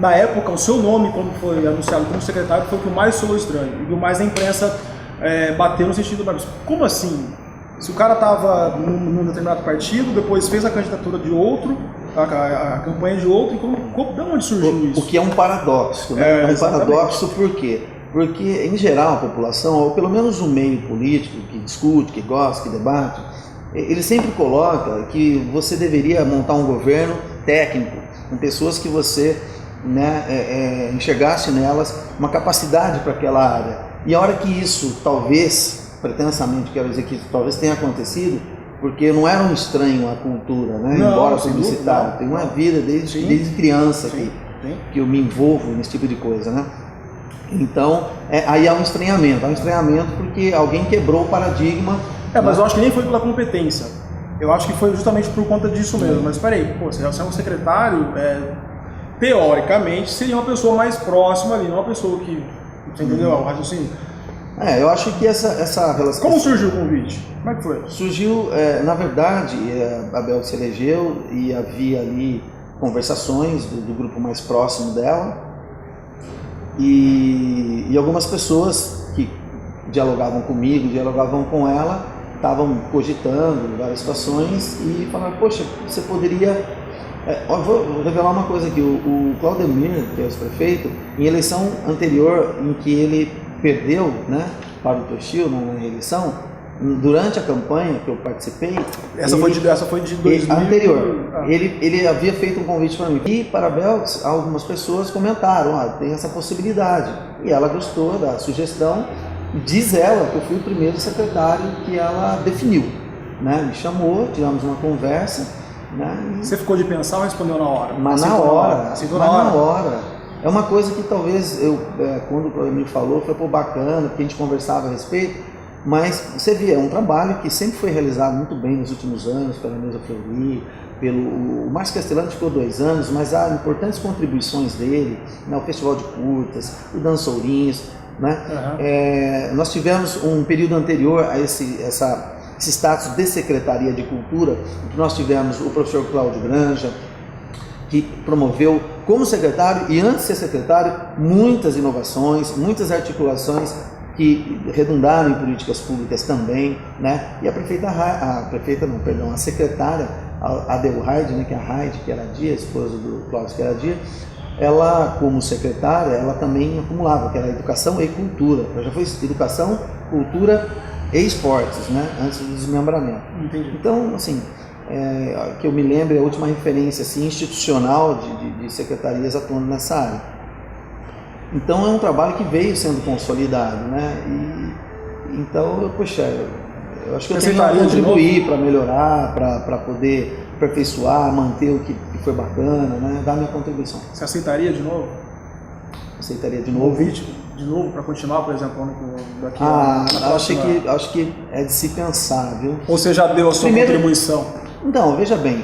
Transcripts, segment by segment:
na época, o seu nome, quando foi anunciado como secretário, foi o que mais soou estranho. E o mais a imprensa bateu no sentido, mas como assim? Se o cara estava num determinado partido, depois fez a candidatura de outro, a campanha de outro, de onde surgiu isso? O que é um paradoxo, né? É um paradoxo por quê? Porque, em geral, a população, ou pelo menos o meio político, que discute, que gosta, que debate, ele sempre coloca que você deveria montar um governo técnico, com pessoas que você enxergasse nelas uma capacidade para aquela área. E a hora que isso, talvez, pretensamente, quero dizer que talvez tenha acontecido, porque eu não era um estranho à cultura, né? Não, embora publicitário, tenho uma vida desde criança que eu me envolvo nesse tipo de coisa, né? Então, aí há um estranhamento porque alguém quebrou o paradigma. Mas eu acho que nem foi pela competência, eu acho que foi justamente por conta disso mesmo. Mas espera aí, você é um secretário, teoricamente seria uma pessoa mais próxima ali, não uma pessoa que, você entendeu o raciocínio? Eu acho que essa relação... Como surgiu o convite? Como é que foi? Surgiu, na verdade, a Bel se elegeu e havia ali conversações do grupo mais próximo dela, e algumas pessoas que dialogavam comigo, dialogavam com ela, estavam cogitando várias situações e falaram, poxa, você poderia... vou revelar uma coisa aqui, o Claudemir, que é o ex-prefeito, em eleição anterior, em que ele perdeu, né, para o Toshio na reeleição, durante a campanha que eu participei... Essa foi de 2000... Anterior. Ele havia feito um convite para mim. E para a Belks, algumas pessoas comentaram, tem essa possibilidade. E ela gostou da sugestão. Diz ela que eu fui o primeiro secretário que ela definiu. Né? Me chamou, tivemos uma conversa. Né? Você ficou de pensar ou respondeu na hora? Mas na hora. É uma coisa que talvez quando o Claudemir falou, foi bacana, porque a gente conversava a respeito. Mas você vê, é um trabalho que sempre foi realizado muito bem nos últimos anos, pela Neuza Fleury, o Márcio Castellano ficou 2 anos, mas há importantes contribuições dele, né, o Festival de Curtas, o Dançourinhos, né? Nós tivemos um período anterior a esse status de Secretaria de Cultura, que nós tivemos o professor Cláudio Granja, que promoveu como secretário, e antes de ser secretário, muitas inovações, muitas articulações que redundaram em políticas públicas também, né? E a secretária, a Adelheid, né, que é a Heide, que era a Dia, esposa do Cláudio, que era a Dia, ela, como secretária, ela também acumulava, que era educação e cultura. Ela já foi educação, cultura e esportes, né? Antes do desmembramento. Entendi. Então, assim, que eu me lembro, é a última referência assim, institucional de secretarias atuando nessa área. Então é um trabalho que veio sendo consolidado, né? Então, eu acho que eu tenho que contribuir para melhorar, para poder aperfeiçoar, manter o que foi bacana, né? Dar minha contribuição. Você aceitaria de novo? Aceitaria de novo. Convite de novo para continuar, por exemplo, daqui a acho que é de se pensar, viu? Ou você já deu a sua contribuição? Então, veja bem,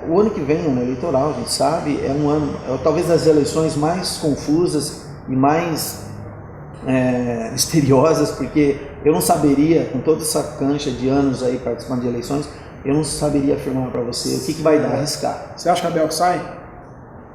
o ano que vem, ano eleitoral, a gente sabe, é um ano, talvez das eleições mais confusas e mais misteriosas, porque eu não saberia, com toda essa cancha de anos aí participando de eleições, eu não saberia afirmar para você o que vai dar, arriscar. Você acha que a Belks sai?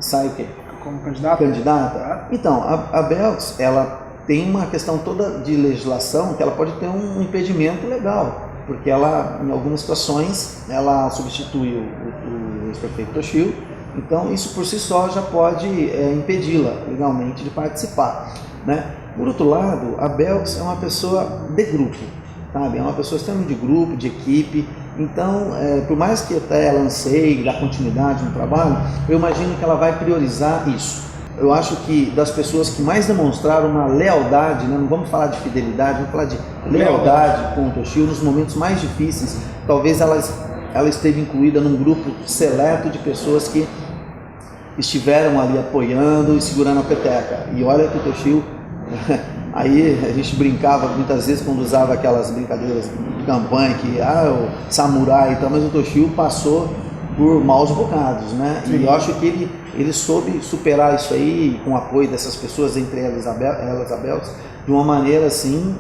Sai o quê? Como candidata? Candidata? Então, a Belks, ela tem uma questão toda de legislação que ela pode ter um impedimento legal, porque ela, em algumas situações, ela substituiu o ex-prefeito Toshio. Então, isso por si só já pode impedi-la legalmente de participar, né? Por outro lado, a Belks é uma pessoa de grupo, sabe? É uma pessoa extremamente de grupo, de equipe. Então, por mais que até ela anseie dar continuidade no trabalho, eu imagino que ela vai priorizar isso. Eu acho que das pessoas que mais demonstraram uma lealdade, né? Não vamos falar de fidelidade, vamos falar de lealdade com o Toshio nos momentos mais difíceis, talvez ela esteve incluída num grupo seleto de pessoas que estiveram ali apoiando e segurando a peteca. E olha que o Toshio, aí a gente brincava muitas vezes quando usava aquelas brincadeiras de campanha, que o samurai e tal, mas o Toshio passou por maus bocados, né? Sim. E eu acho que ele soube superar isso aí com o apoio dessas pessoas, entre elas a Belks, de uma maneira assim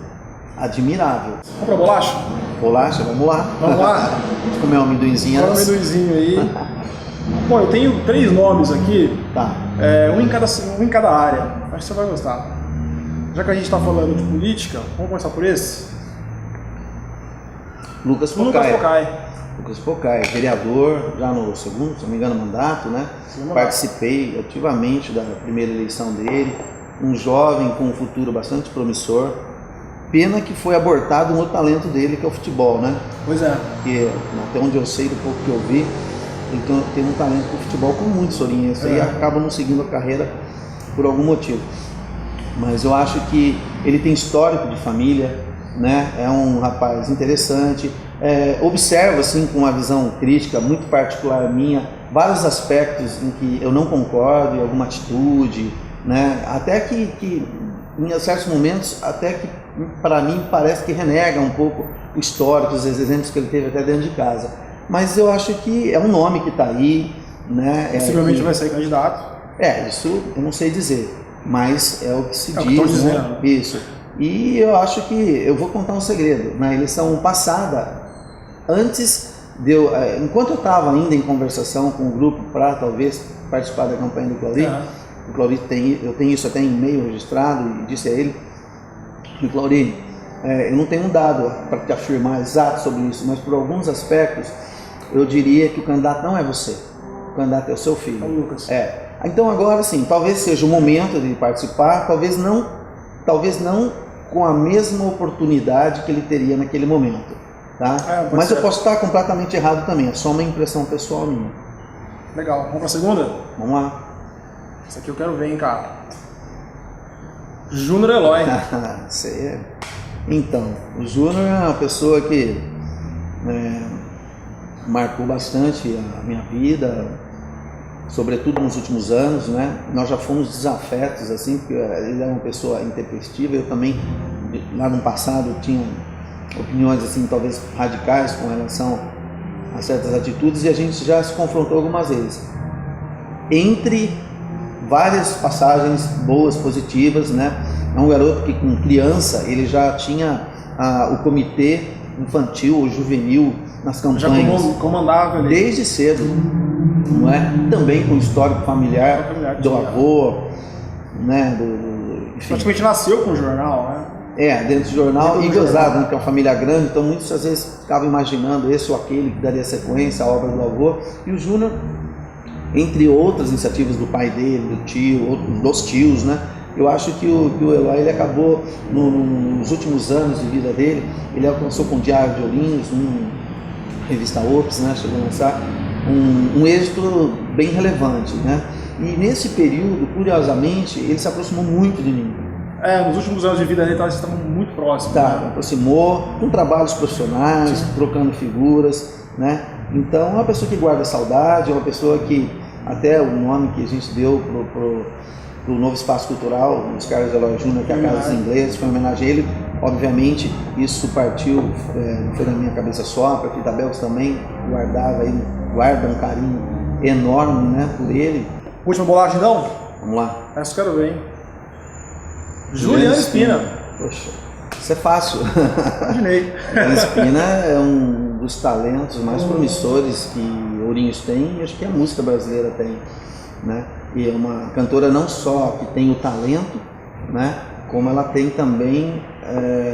admirável. Vamos pra bolacha? Bolacha, vamos lá. Vamos lá? Comer um amendoinzinho. Comer um amendoinzinho aí. Bom, eu tenho 3 nomes aqui. Tá. Um em cada área. Acho que você vai gostar. Já que a gente está falando de política, vamos começar por esse? Lucas Pocai, vereador, já no segundo, se não me engano, mandato, né? Participei ativamente da primeira eleição dele, um jovem com um futuro bastante promissor. Pena que foi abortado um outro talento dele, que é o futebol, né? Pois é. Porque, até onde eu sei, do pouco que eu vi, ele tem um talento pro futebol com muito Sorinha. Isso aí acaba não seguindo a carreira por algum motivo. Mas eu acho que ele tem histórico de família, né? É um rapaz interessante. Observo assim com uma visão crítica muito particular minha vários aspectos em que eu não concordo, em alguma atitude, né? Até que em certos momentos até que para mim parece que renega um pouco o histórico, os exemplos que ele teve até dentro de casa. Mas eu acho que é um nome que está aí, né? Possivelmente vai ser candidato. Isso eu não sei dizer, mas é o que se diz, né? Isso. E eu acho que eu vou contar um segredo. Na eleição passada, antes de enquanto eu estava ainda em conversação com o grupo para talvez participar da campanha do Claudio, o Claudio eu tenho isso até em e-mail registrado e disse a ele que Claudio, eu não tenho um dado para te afirmar exato sobre isso, mas por alguns aspectos eu diria que o candidato não é você, o candidato é o seu filho. Lucas. Então agora sim, talvez seja o momento de participar, talvez não com a mesma oportunidade que ele teria naquele momento, tá? Mas eu posso estar completamente errado também, é só uma impressão pessoal minha. Legal, vamos para a segunda? Vamos lá. Essa aqui eu quero ver, hein, cara. Júnior Eloy. Então, o Júnior é uma pessoa que marcou bastante a minha vida, sobretudo nos últimos anos, né? Nós já fomos desafetos, assim, porque ele é uma pessoa intempestiva. Eu também, lá no passado, tinha opiniões, assim, talvez radicais com relação a certas atitudes, e a gente já se confrontou algumas vezes. Entre várias passagens boas, positivas, né? É um garoto que, com criança, ele já tinha o comitê infantil ou juvenil nas campanhas. Já comandava ali. Desde cedo, não é? Também com histórico familiar do avô, né? Enfim. Praticamente nasceu com o jornal, né? Dentro do jornal e gozado, né? Que é uma família grande, então muitos às vezes ficavam imaginando esse ou aquele que daria sequência à obra do avô. E o Júnior, entre outras iniciativas do pai dele, do tio, dos tios, né? Eu acho que o Eloy, ele acabou, nos últimos anos de vida dele, ele alcançou com o Diário de Ourinhos, revista Ops, né? Chegou a lançar um êxito bem relevante, né? E nesse período, curiosamente, ele se aproximou muito de mim. Nos últimos anos de vida dele, eles estavam muito próximos. Né? Aproximou, com trabalhos profissionais, trocando figuras, né? Então, é uma pessoa que guarda saudade, é uma pessoa que, até o nome que a gente deu pro novo espaço cultural, os Carlos Eloy Júnior, que é a Casa dos Ingleses, foi uma homenagem a ele. Obviamente, isso partiu, não foi na minha cabeça só, porque a Belks também guarda um carinho enorme, né, por ele. Última bolacha, então? Vamos lá. Essa eu quero ver, hein? Juliano Espina. Poxa, isso é fácil. Imaginei. Juliano Espina é um dos talentos mais promissores que Ourinhos tem, e acho que a música brasileira tem, né? E é uma cantora não só que tem o talento, né, como ela tem também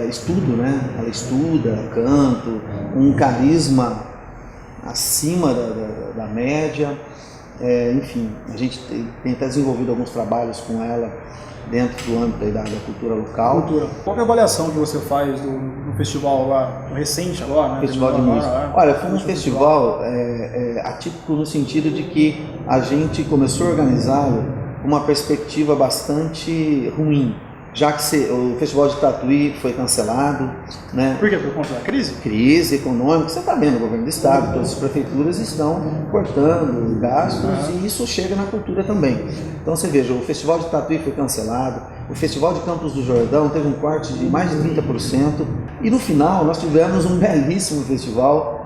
estudo, né? Ela estuda, canto, um carisma acima da média. Enfim, a gente tem até desenvolvido alguns trabalhos com ela dentro do âmbito da cultura local. Qual é a avaliação que você faz do festival lá, recente agora, né? Festival de música. Olha, foi um festival atípico no sentido de que a gente começou a organizá-lo com uma perspectiva bastante ruim, já que o Festival de Tatuí foi cancelado, né? Por quê? Por conta da crise? Crise econômica, você está vendo, o governo do estado, todas as prefeituras estão cortando gastos e isso chega na cultura também. Então você veja, o Festival de Tatuí foi cancelado, o Festival de Campos do Jordão teve um corte de mais de 30% e no final nós tivemos um belíssimo festival.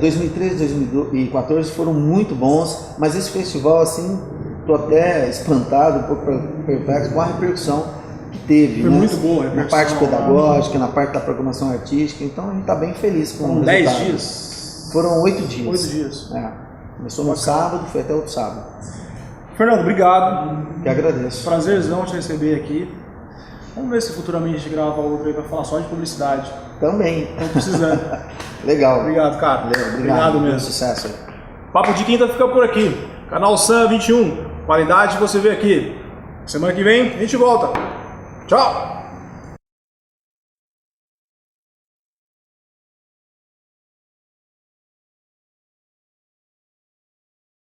2013 e 2014 foram muito bons, mas esse festival, assim, estou até espantado, um pouco perplexo com a repercussão que teve, foi, né? Muito boa na parte pedagógica, na parte da programação artística, então a gente está bem feliz com o resultado. 10 dias? Foram 8 dias. 8 dias. Começou no sábado, foi até outro sábado. Fernando, obrigado. Que agradeço. Prazerzão te receber aqui. Vamos ver se futuramente a gente grava outro aí para falar só de publicidade. Também. Estamos precisando. Legal. Obrigado, cara. Obrigado mesmo. Sucesso. Papo de Quinta fica por aqui. Canal Sam 21. Qualidade você vê aqui. Semana que vem a gente volta. Tchau!